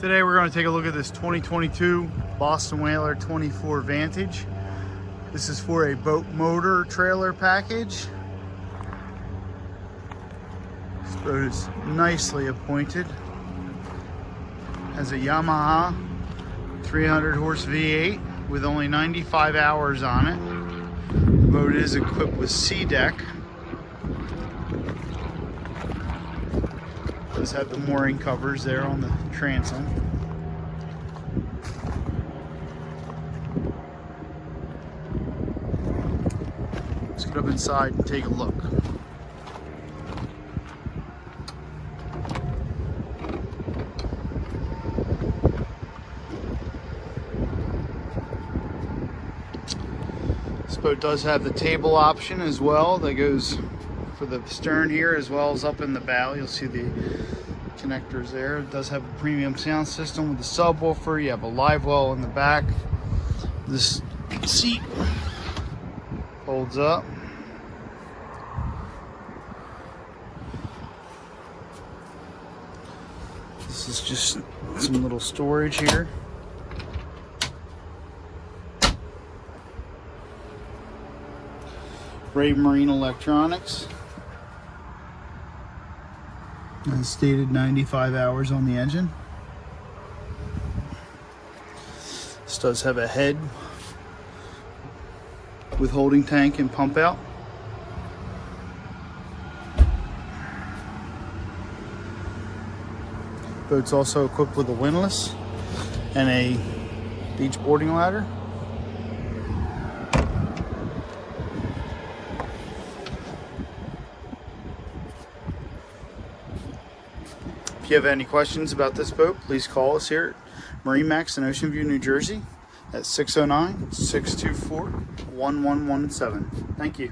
Today we're going to take a look at this 2022 Boston Whaler 24 Vantage. This is for a boat motor trailer package. This boat is nicely appointed. Has a Yamaha 300 horse V8 with only 95 hours on it. The boat is equipped with sea deck. Does have the mooring covers there on the transom. Let's get up inside and take a look. This boat does have the table option as well that goes for the stern here as well as up in the bow. You'll see the connectors there. It does have a premium sound system with a subwoofer. You have a live well in the back. This seat folds up. This is just some little storage here. Ray Marine Electronics. As stated, 95 hours on the engine. This does have a head with holding tank and pump out. Boat's also equipped with a windlass and a beach boarding ladder. If you have any questions about this boat, please call us here at MarineMax in Ocean View, New Jersey at 609-624-1117. Thank you.